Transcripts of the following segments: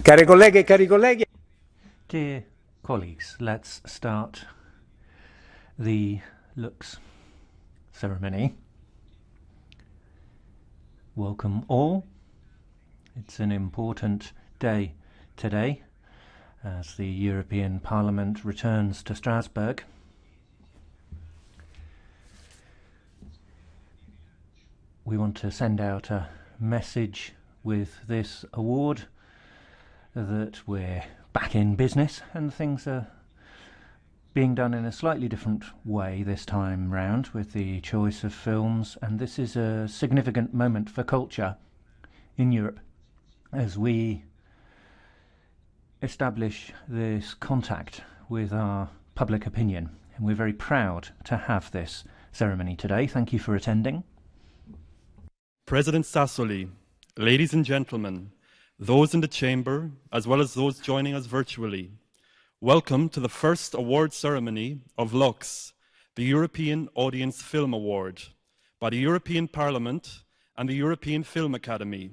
Care colleghe e cari colleghi. Dear colleagues, let's start the LUX ceremony. Welcome all. It's an important day today as the European Parliament returns to Strasbourg. We want to send out a message with this award that we're back in business and things are being done in a slightly different way this time round with the choice of films, and this is a significant moment for culture in Europe as we establish this contact with our public opinion, and we're very proud to have this ceremony today. Thank you for attending. President Sassoli, ladies and gentlemen, those in the chamber, as well as those joining us virtually, welcome to the first award ceremony of LUX, the European Audience Film Award, by the European Parliament and the European Film Academy,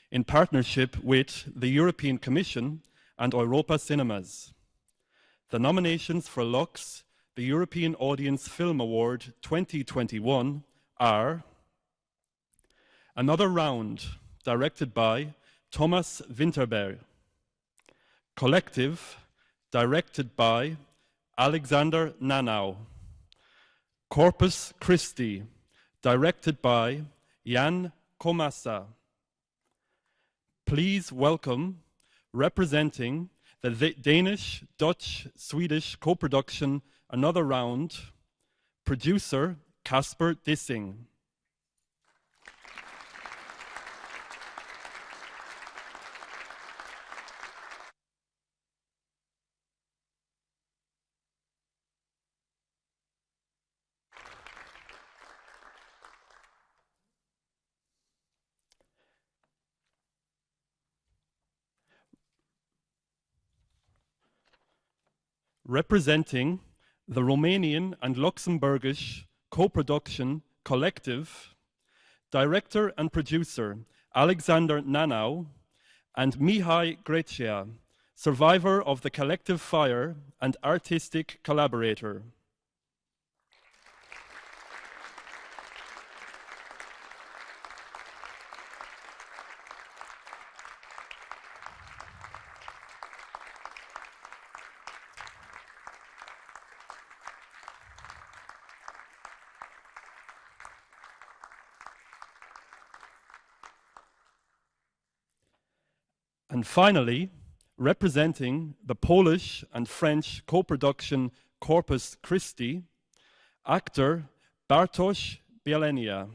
in partnership with the European Commission and Europa Cinemas. The nominations for LUX, the European Audience Film Award 2021, are Another Round, directed by Thomas Winterberg. Collective, directed by Alexander Nanau. Corpus Christi, directed by Jan Komasa. Please welcome, representing the Danish, Dutch, Swedish co-production Another Round, producer Kasper Dissing. Representing the Romanian and Luxembourgish co-production Collective, director and producer Alexander Nanau and Mihai Grecia, survivor of the collective fire and artistic collaborator. And finally, representing the Polish and French co-production Corpus Christi, actor Bartosz Bielenia.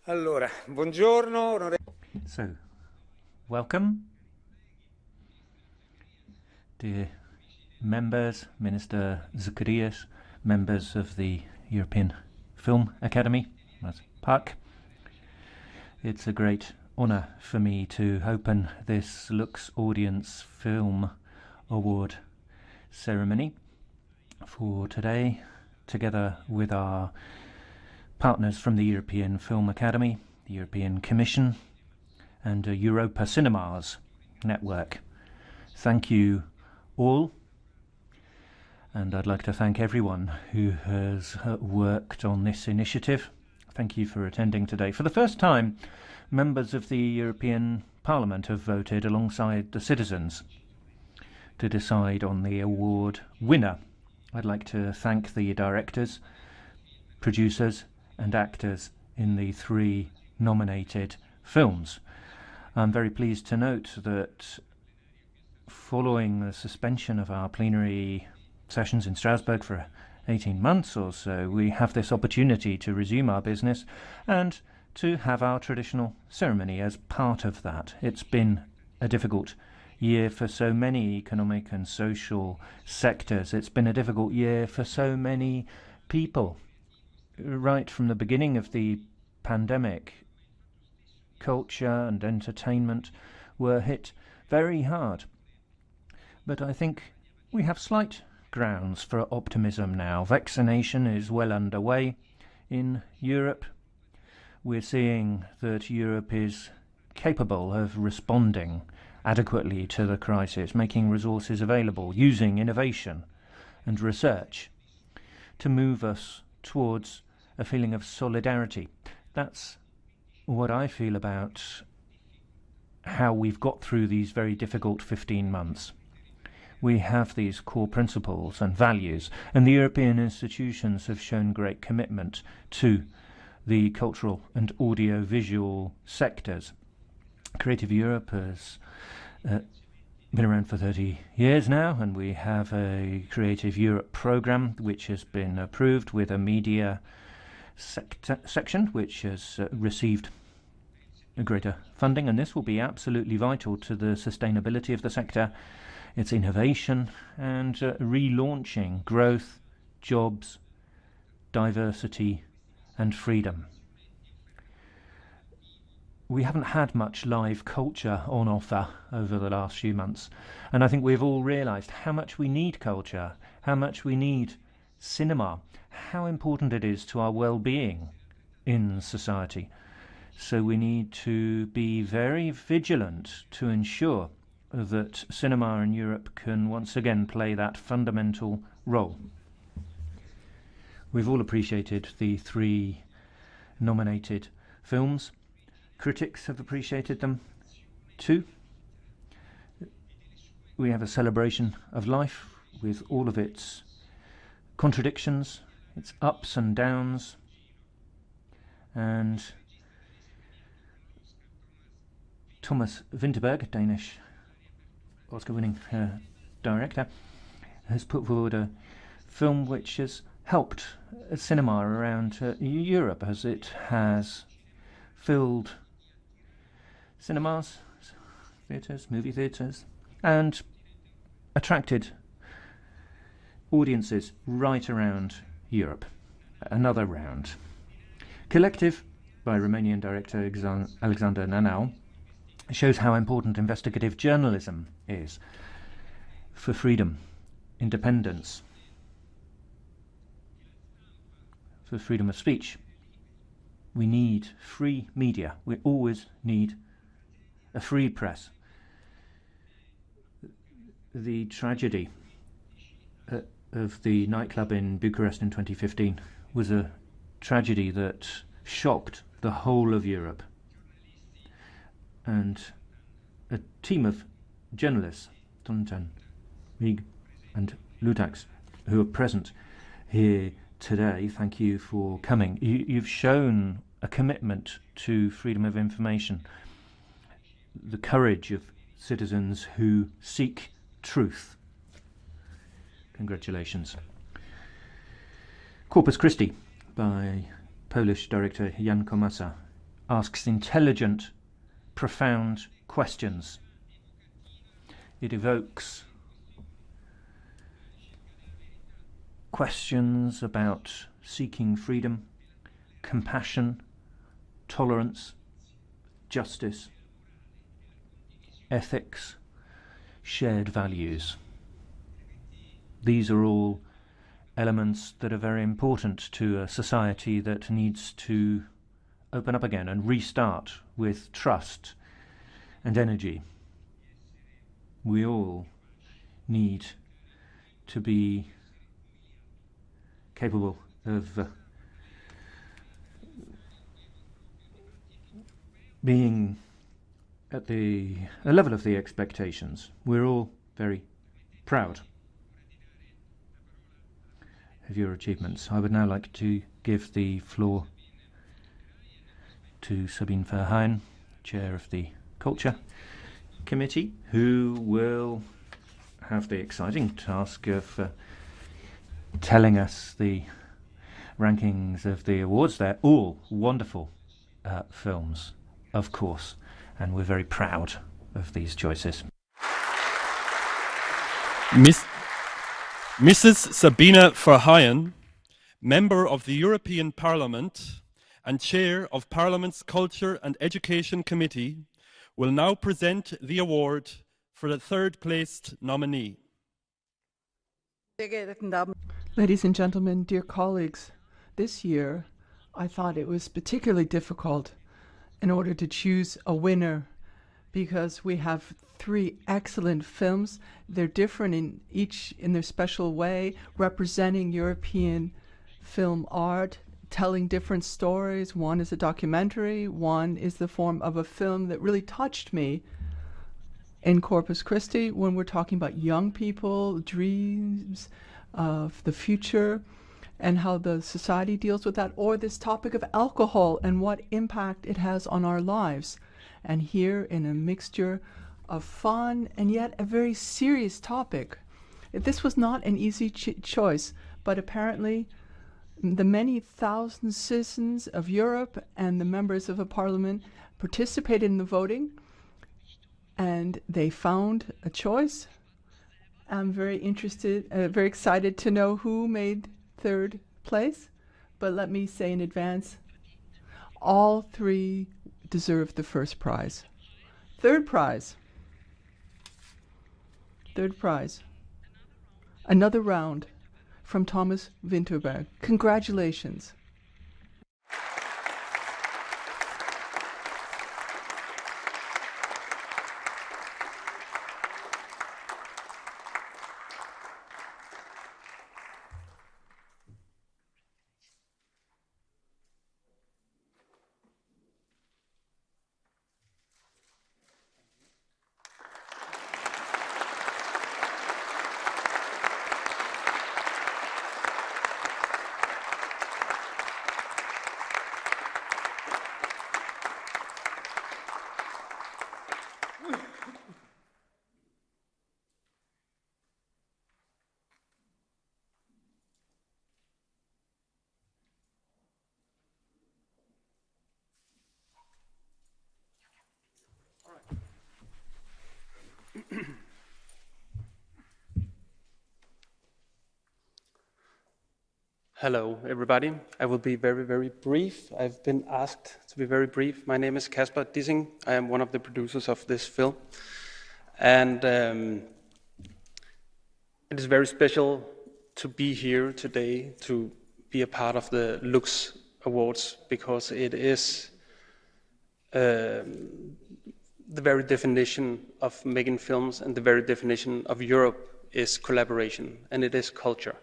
Allora, buongiorno. So, welcome, dear members, Minister Zacharias, members of the European Film Academy, that's PAC. It's a great honour for me to open this LUX Audience Film Award ceremony for today, together with our partners from the European Film Academy, the European Commission, and Europa Cinemas network. Thank you all, and I'd like to thank everyone who has worked on this initiative. Thank you for attending today. For the first time, members of the European Parliament have voted alongside the citizens to decide on the award winner. I'd like to thank the directors, producers, and actors in the 3 nominated films. I'm very pleased to note that following the suspension of our plenary sessions in Strasbourg for 18 months or so, we have this opportunity to resume our business and to have our traditional ceremony as part of that. It's been a difficult year for so many economic and social sectors. It's been a difficult year for so many people. Right from the beginning of the pandemic, culture and entertainment were hit very hard. But I think we have slight grounds for optimism now. Vaccination is well underway in Europe. We're seeing that Europe is capable of responding adequately to the crisis, making resources available, using innovation and research to move us towards a feeling of solidarity. That's what I feel about how we've got through these very difficult 15 months. We have these core principles and values, and the European institutions have shown great commitment to the cultural and audiovisual sectors. Creative Europe has been around for 30 years now, and we have a Creative Europe programme which has been approved with a media section which has received greater funding, and this will be absolutely vital to the sustainability of the sector, its innovation and relaunching growth, jobs, diversity and freedom. We haven't had much live culture on offer over the last few months, and I think we've all realised how much we need culture, how much we need cinema, how important it is to our well-being in society. So we need to be very vigilant to ensure that cinema in Europe can once again play that fundamental role. We've all appreciated the 3 nominated films. Critics have appreciated them too. We have a celebration of life with all of its contradictions, its ups and downs, and Thomas Vinterberg, Danish Oscar-winning director, has put forward a film which has helped cinema around Europe, as it has filled cinemas, theatres, movie theatres, and attracted audiences right around Europe. Another round. Collective, by Romanian director Alexander Nanau, shows how important investigative journalism is for freedom, independence, for freedom of speech. We need free media. We always need a free press. The tragedy of the nightclub in Bucharest in 2015 was a tragedy that shocked the whole of Europe. And a team of journalists, Tontan, Mig and Lutax, who are present here today, thank you for coming. You've shown a commitment to freedom of information, the courage of citizens who seek truth. Congratulations. Corpus Christi, by Polish director Jan Komasa, asks intelligent, profound questions. It evokes questions about seeking freedom, compassion, tolerance, justice, ethics, shared values. These are all elements that are very important to a society that needs to open up again and restart with trust and energy. We all need to be capable of being at the level of the expectations. We're all very proud of your achievements. I would now like to give the floor to Sabine Verheyen, Chair of the Culture Committee, who will have the exciting task of telling us the rankings of the awards. They're all wonderful films, of course, and we're very proud of these choices. Mrs. Sabine Verheyen, Member of the European Parliament and Chair of Parliament's Culture and Education Committee, will now present the award for the third-placed nominee. Ladies and gentlemen, dear colleagues, this year I thought it was particularly difficult in order to choose a winner because we have three excellent films. They're different in their special way, representing European film art, telling different stories. One is a documentary, one is the form of a film that really touched me in Corpus Christi when we're talking about young people, dreams of the future, and how the society deals with that, or this topic of alcohol and what impact it has on our lives. And here, in a mixture of fun and yet a very serious topic, this was not an easy choice, but apparently the many thousand citizens of Europe and the members of a parliament participated in the voting, and they found a choice. I'm very excited to know who made third place, but let me say in advance, all three deserve the first prize. Third prize. Another round from Thomas Winterberg. Congratulations. Hello, everybody. I will be very, very brief. I've been asked to be very brief. My name is Kasper Dissing. I am one of the producers of this film. And it is very special to be here today, to be a part of the LUX Awards, because it is the very definition of making films, and the very definition of Europe is collaboration, and it is culture.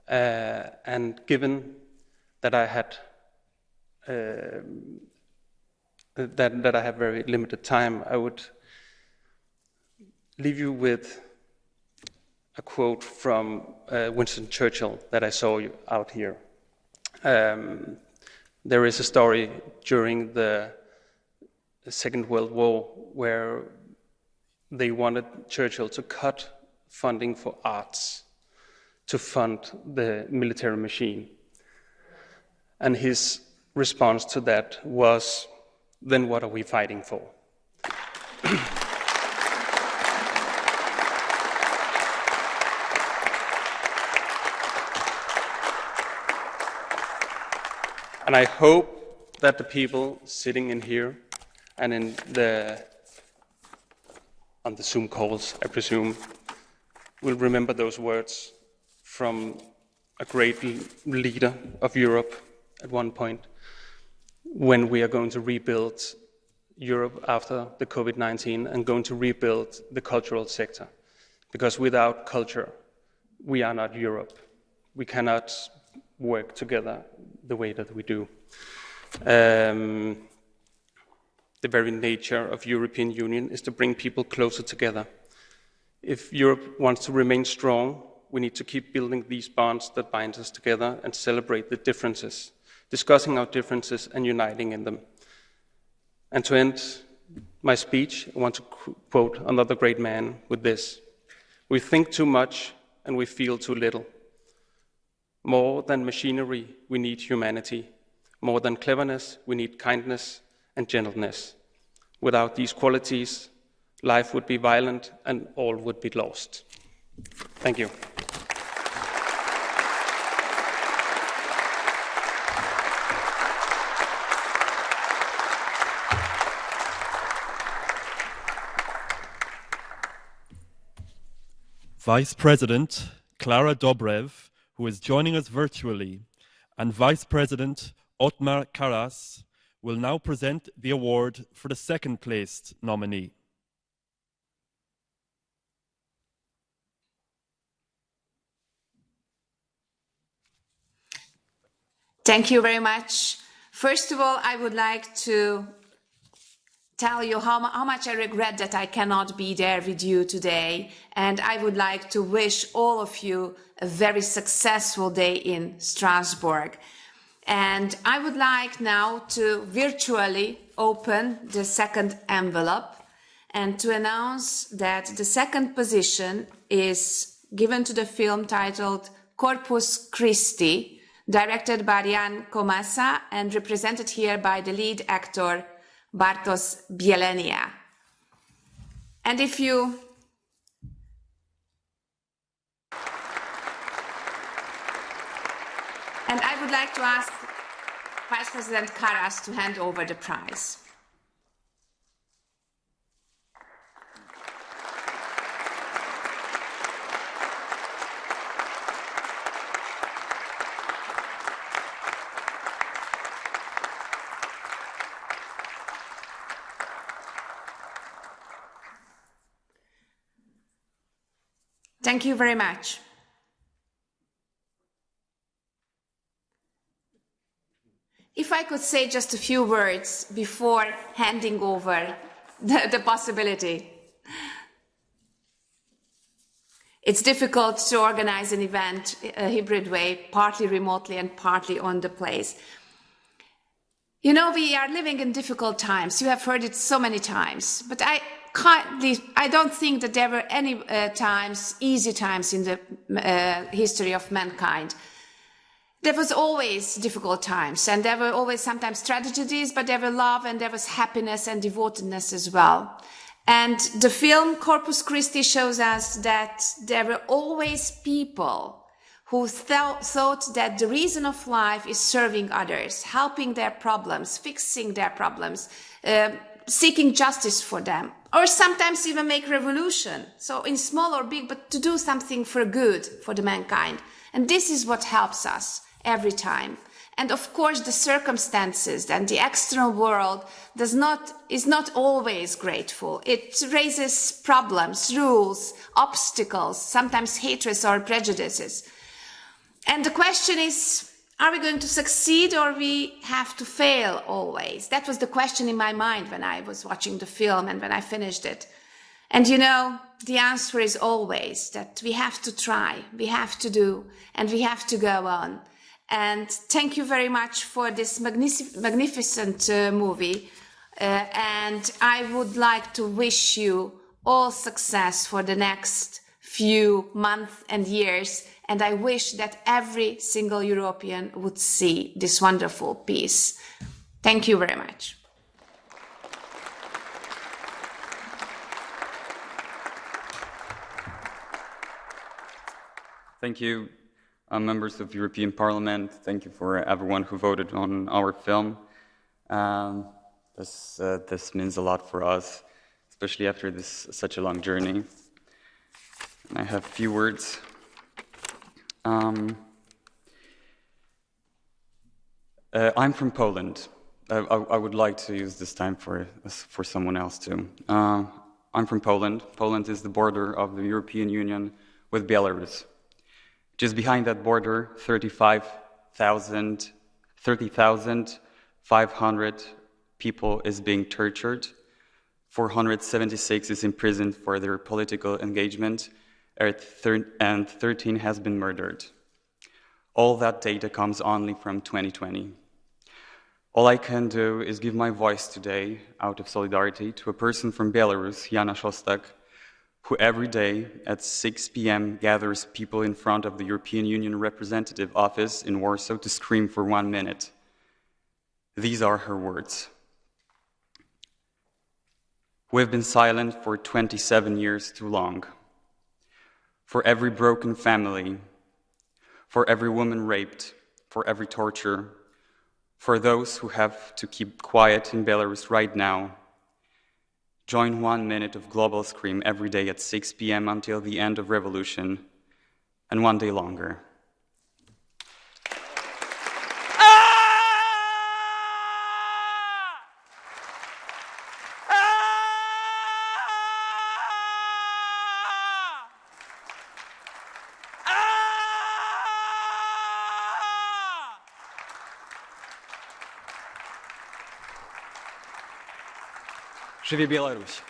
And given that I had that I have very limited time, I would leave you with a quote from Winston Churchill that I saw out here. There is a story during the Second World War where they wanted Churchill to cut funding for arts to fund the military machine. And his response to that was, then what are we fighting for? And I hope that the people sitting in here and on the Zoom calls, I presume, will remember those words from a great leader of Europe at one point, when we are going to rebuild Europe after the COVID-19 and going to rebuild the cultural sector. Because without culture, we are not Europe. We cannot work together the way that we do. The very nature of European Union is to bring people closer together. If Europe wants to remain strong, we need to keep building these bonds that bind us together and celebrate the differences, discussing our differences and uniting in them. And to end my speech, I want to quote another great man with this: "We think too much and we feel too little. More than machinery, we need humanity. More than cleverness, we need kindness and gentleness. Without these qualities, life would be violent and all would be lost." Thank you. Vice President Klara Dobrev, who is joining us virtually, and Vice President Otmar Karas will now present the award for the second-placed nominee. Thank you very much. First of all, I would like to tell you how much I regret that I cannot be there with you today. And I would like to wish all of you a very successful day in Strasbourg. And I would like now to virtually open the second envelope and to announce that the second position is given to the film titled Corpus Christi, directed by Jan Komasa and represented here by the lead actor Bartosz Bielenia. And if you and I would like to ask Vice President Karas to hand over the prize. Thank you very much. If I could say just a few words before handing over the possibility. It's difficult to organize an event a hybrid way, partly remotely and partly on the place. You know, we are living in difficult times. You have heard it so many times, but I don't think that there were any easy times in the history of mankind. There was always difficult times, and there were always sometimes tragedies, but there were love and there was happiness and devotedness as well. And the film Corpus Christi shows us that there were always people who thought that the reason of life is serving others, helping their problems, fixing their problems, seeking justice for them, or sometimes even make revolution. So in small or big, but to do something for good for the mankind. And this is what helps us every time. And of course, the circumstances and the external world is not always grateful. It raises problems, rules, obstacles, sometimes hatreds or prejudices. And the question is, are we going to succeed or we have to fail always? That was the question in my mind when I was watching the film and when I finished it. And you know, the answer is always that we have to try, we have to do, and we have to go on. And thank you very much for this magnificent movie. And I would like to wish you all success for the next few months and years. And I wish that every single European would see this wonderful piece. Thank you very much. Thank you, members of the European Parliament. Thank you for everyone who voted on our film. This means a lot for us, especially after such a long journey. And I have a few words. I'm from Poland. I would like to use this time for someone else too. I'm from Poland. Poland is the border of the European Union with Belarus. Just behind that border, 30,500 people is being tortured, 476 is imprisoned for their political engagement, and 13 has been murdered. All that data comes only from 2020. All I can do is give my voice today, out of solidarity, to a person from Belarus, Jana Szostak, who every day at 6 p.m. gathers people in front of the European Union representative office in Warsaw to scream for 1 minute. These are her words. We've been silent for 27 years too long. for every broken family, for every woman raped, for every torture, for those who have to keep quiet in Belarus right now. Join 1 minute of global scream every day at 6 p.m. until the end of revolution, and 1 day longer. Живи Беларусь!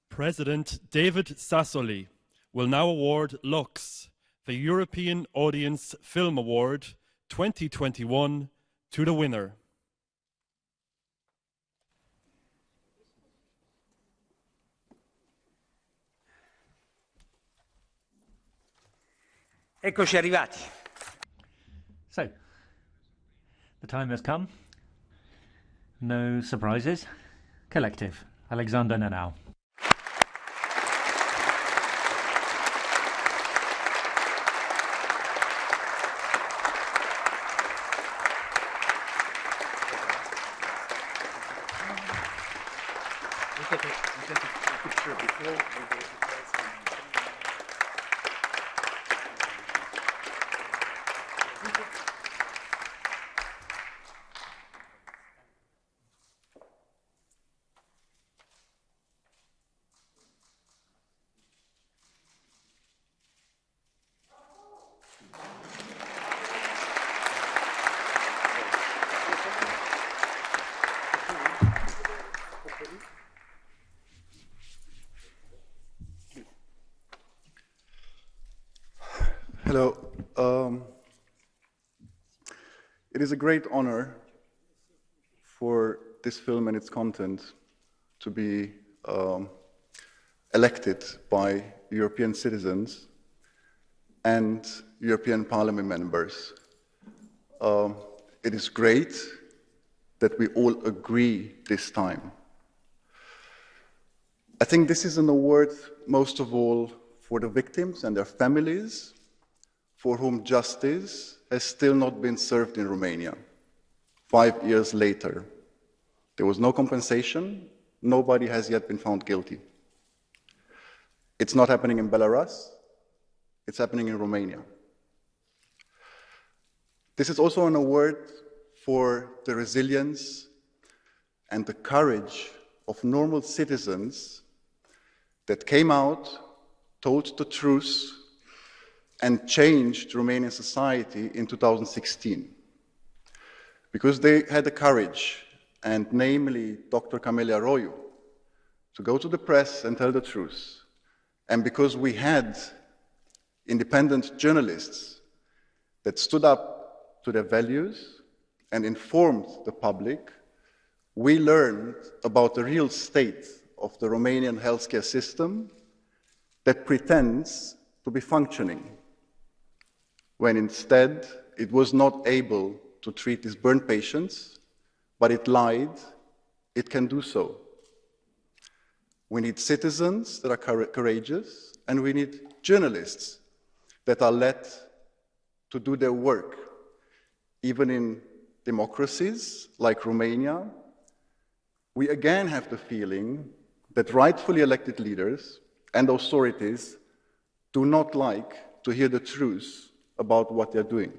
President David Sassoli will now award LUX, the European Audience Film Award 2021, to the winner. Eccoci arrivati. So, the time has come. No surprises. Collective. Alexander Nanau. Hello. It is a great honor for this film and its content to be elected by European citizens and European Parliament members. It is great that we all agree this time. I think this is an award most of all for the victims and their families, for whom justice has still not been served in Romania. 5 years later, there was no compensation, nobody has yet been found guilty. It's not happening in Belarus, it's happening in Romania. This is also an award for the resilience and the courage of normal citizens that came out, told the truth, and changed Romanian society in 2016. Because they had the courage, and namely Dr. Camelia Roiu, to go to the press and tell the truth. And because we had independent journalists that stood up to their values and informed the public, we learned about the real state of the Romanian healthcare system that pretends to be functioning, when instead it was not able to treat these burn patients, but it lied, it can do so. We need citizens that are courageous, and we need journalists that are let to do their work. Even in democracies like Romania, we again have the feeling that rightfully elected leaders and authorities do not like to hear the truth about what they're doing.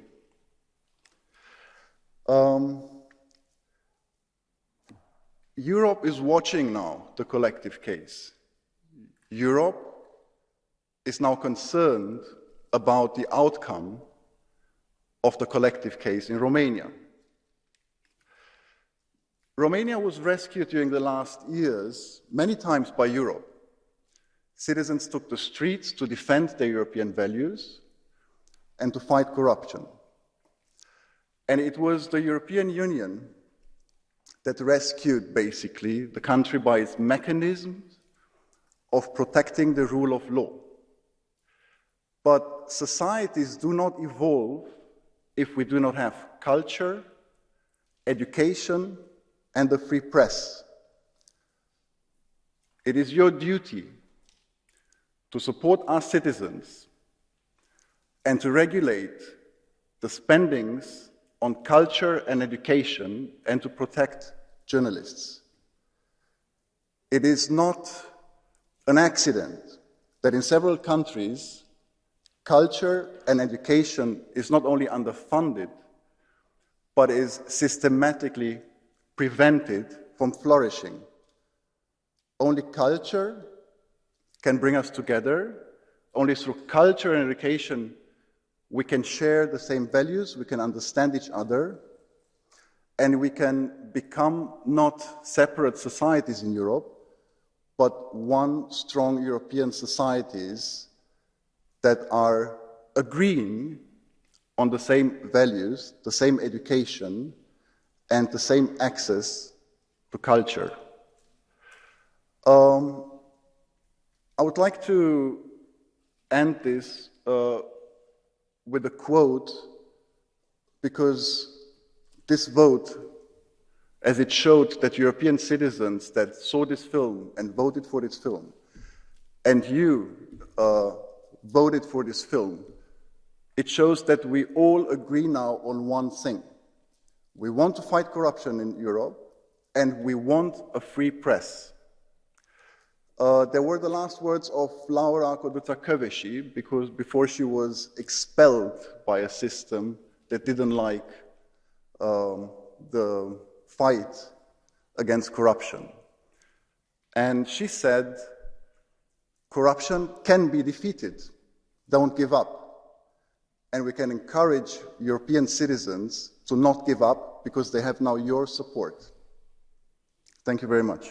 Europe is watching now the collective case. Europe is now concerned about the outcome of the collective case in Romania. Romania was rescued during the last years many times by Europe. Citizens took the streets to defend their European values and to fight corruption. And it was the European Union that rescued, basically, the country by its mechanisms of protecting the rule of law. But societies do not evolve if we do not have culture, education, and a free press. It is your duty to support our citizens and to regulate the spendings on culture and education and to protect journalists. It is not an accident that in several countries, culture and education is not only underfunded, but is systematically prevented from flourishing. Only culture can bring us together. Only through culture and education we can share the same values, we can understand each other, and we can become not separate societies in Europe, but one strong European societies that are agreeing on the same values, the same education, and the same access to culture. I would like to end this with a quote, because this vote, as it showed that European citizens that saw this film and voted for this film, and you voted for this film, it shows that we all agree now on one thing. We want to fight corruption in Europe, and we want a free press. There were the last words of Laura Kövesi, because before she was expelled by a system that didn't like the fight against corruption. And she said, corruption can be defeated. Don't give up. And we can encourage European citizens to not give up because they have now your support. Thank you very much.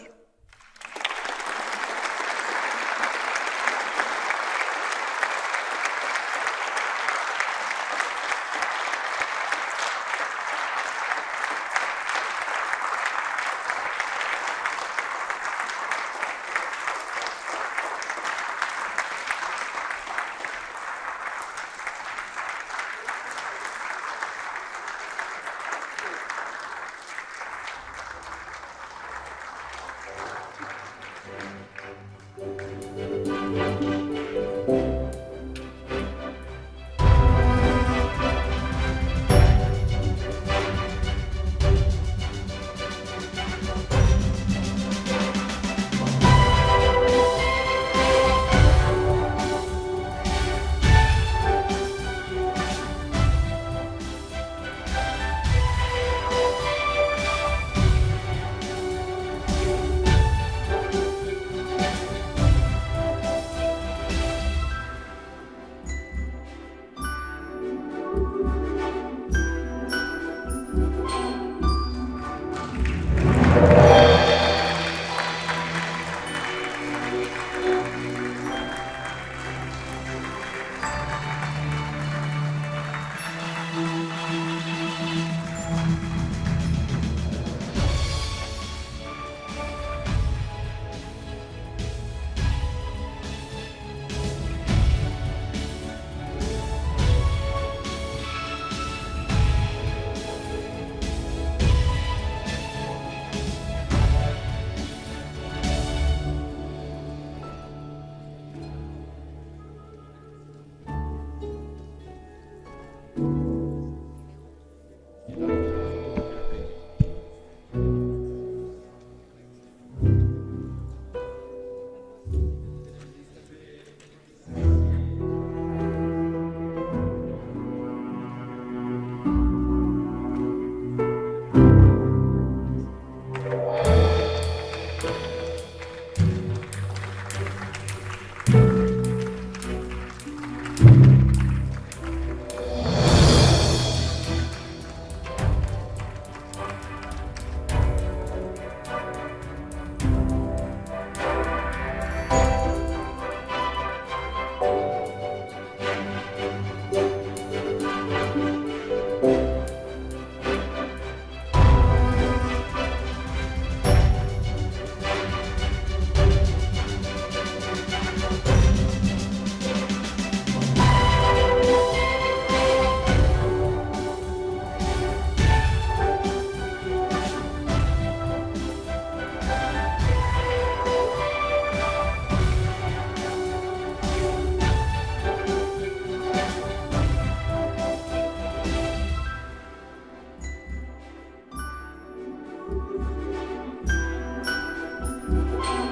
you.